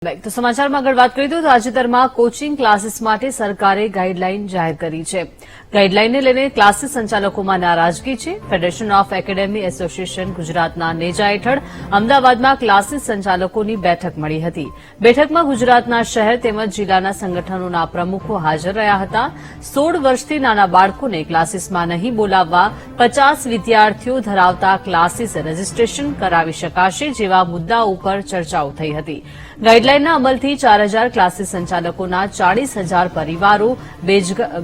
તો સમાચારમાં આગળ વાત કરીએ તો તાજેતરમાં કોચિંગ ક્લાસીસ માટે સરકારે ગાઈડલાઈન જાહેર કરી છે. ગાઈડલાઈનને લઈને ક્લાસીસ સંચાલકોમાં નારાજગી છે. ફેડરેશન ઓફ એકેડેમી એસોસિએશન ગુજરાતના નેજા હેઠળ અમદાવાદમાં ક્લાસીસ સંચાલકોની બેઠક મળી હતી. બેઠકમાં ગુજરાતના શહેર તેમજ જિલ્લાના સંગઠનોના પ્રમુખો હાજર રહ્યા હતા. 16 વર્ષથી નાના બાળકોને ક્લાસીસમાં નહીં બોલાવવા 50 વિદ્યાર્થીઓ ધરાવતા ક્લાસીસ રજીસ્ટ્રેશન કરાવી શકાશે જેવા મુદ્દાઓ ઉપર ચર્ચાઓ થઈ હતી. ગાઈડલાઈનના અમલથી 4000 ક્લાસીસ સંચાલકોના 40,000 પરિવારો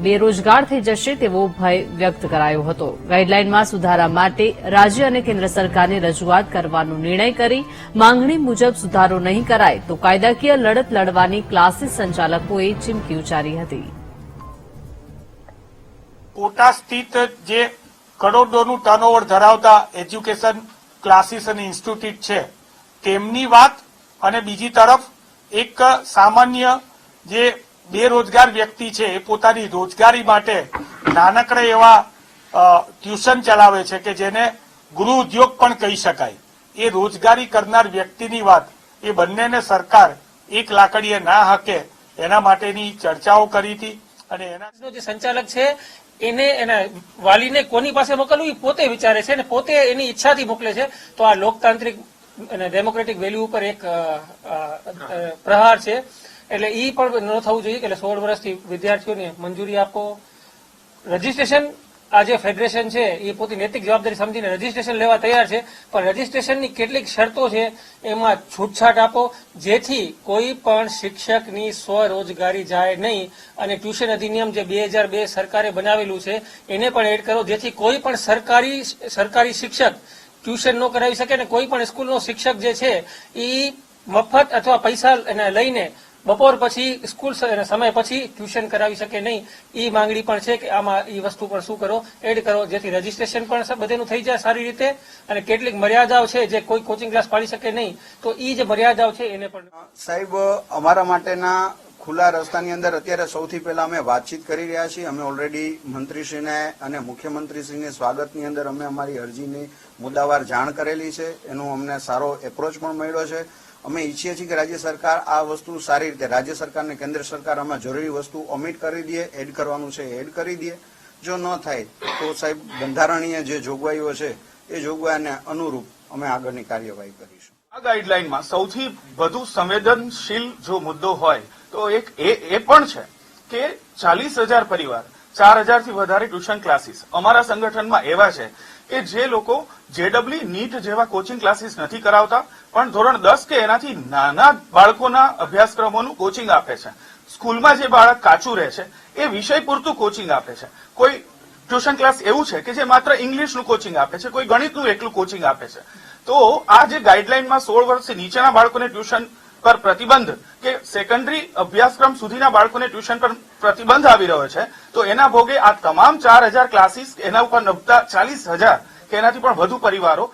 બેરોજગાર થઈ જશે તેવો ભય વ્યક્ત કરાયો હતો. ગાઈડલાઈનમાં સુધારા માટે રાજ્ય અને કેન્દ્ર સરકારને રજૂઆત કરવાનો નિર્ણય કરી માંગણી મુજબ સુધારો નહીં કરાય તો કાયદાકીય લડત લડવાની ક્લાસીસ સંચાલકોએ ચીમકી ઉચ્ચારી હતી. કોટા સ્થિત જે કરોડોનું ટર્નઓવર ધરાવતા એજ્યુકેશન ક્લાસીસ અને ઇન્સ્ટિટ્યૂટ છે તેમની વાત અને બીજી તરફ એક સામાન્ય જે બેરોજગાર વ્યક્તિ છે એ પોતાની રોજગારી માટે નાનકડા એવા ટ્યુશન ચલાવે છે કે જેને ગૃહ ઉદ્યોગ પણ કહી શકાય. એ રોજગારી કરનાર વ્યક્તિની વાત એ બંનેને સરકાર એક લાકડીએ ના હાકે એના માટેની ચર્ચાઓ કરી હતી અને એના જે સંચાલક છે એને એના વાલીને કોની પાસે મોકલવું એ પોતે વિચારે છે અને પોતે એની ઈચ્છાથી મોકલે છે. તો આ લોકતાંત્રિક અને ડેમોક્રેટિક વેલ્યુ ઉપર એક પ્રહાર છે. એટલે એ પણ ન થવું જોઈએ કે 16 વર્ષથી વિદ્યાર્થીઓને મંજૂરી આપો. રજીસ્ટ્રેશન આ જે ફેડરેશન છે એ પોતે નૈતિક જવાબદારી સમજીને રજીસ્ટ્રેશન લેવા તૈયાર છે, પણ રજીસ્ટ્રેશનની કેટલીક શરતો છે એમાં છૂટછાટ આપો જેથી કોઈ પણ શિક્ષકની સ્વરોજગારી જાય નહીં. અને ટ્યુશન અધિનિયમ જે 2002 સરકારે બનાવેલું છે એને પણ એડ કરો જેથી કોઈ પણ સરકારી શિક્ષક ટ્યુશન ન કરાવી શકે ને કોઈ પણ સ્કૂલનો શિક્ષક જે છે એ મફત અથવા પૈસા લઈને બપોર પછી સ્કૂલ સમય પછી ટ્યુશન કરાવી શકે નહીં. એ માંગણી પણ છે કે આમાં એ વસ્તુ પણ શું કરો, એડ કરો જેથી રજીસ્ટ્રેશન પણ બધેનું થઈ જાય સારી રીતે. અને કેટલીક મર્યાદાઓ છે જે કોઈ કોચિંગ ક્લાસ પાડી શકે નહીં તો એ જે મર્યાદાઓ છે એને પણ સાહેબ અમારા માટેના ખુલ્લા રસ્તાની અંદર અત્યારે સૌથી પહેલા અમે વાતચીત કરી રહ્યા છીએ. અમે ઓલરેડી મંત્રીશ્રીને અને મુખ્યમંત્રીશ્રીને સ્વાગતની અંદર અમે અમારી અરજીની મુદ્દાવાર જાણ કરેલી છે. એનો અમને સારો એપ્રોચ પણ મળ્યો છે. અમે ઈચ્છીએ છીએ કે રાજ્ય સરકાર આ વસ્તુ સારી રીતે રાજ્ય સરકાર અને કેન્દ્ર સરકાર આમાં જરૂરી વસ્તુ ઓમિટ કરી દે, એડ કરવાનું છે એડ કરી દે. જો ન થાય તો સાહેબ બંધારણીય જે જોગવાઈઓ છે એ જોગવાઈને અનુરૂપ અમે આગળની કાર્યવાહી કરીશું. આ ગાઈડલાઈનમાં સૌથી વધુ સંવેદનશીલ જો મુદ્દો હોય તો એક એ પણ છે કે 40,000 પરિવાર 4,000 થી વધારે ટ્યુશન ક્લાસીસ અમારા સંગઠનમાં એવા છે કે જે લોકો જેડબલ્યુ નીટ જેવા કોચિંગ ક્લાસીસ નથી કરાવતા પણ ધોરણ 10 કે એનાથી નાના બાળકોના અભ્યાસક્રમોનું કોચિંગ આપે છે. સ્કૂલમાં જે બાળક કાચું રહે છે એ વિષય પૂરતું કોચિંગ આપે છે. કોઈ ટ્યુશન ક્લાસ એવું છે કે જે માત્ર ઇંગ્લિશનું કોચિંગ આપે છે, કોઈ ગણિતનું એકલું કોચિંગ આપે છે. તો આ જે ગાઈડલાઈનમાં 16 વર્ષથી નીચેના બાળકોને ટ્યુશન પર પ્રતિબંધ કે સેકન્ડરી અભ્યાસક્રમ સુધીના બાળકોને ટ્યુશન પર પ્રતિબંધ આવી રહ્યો છે તો એના ભોગે આ તમામ 4,000 ક્લાસીસ એના ઉપર નભતા 40,000 કે એનાથી પણ વધુ પરિવારો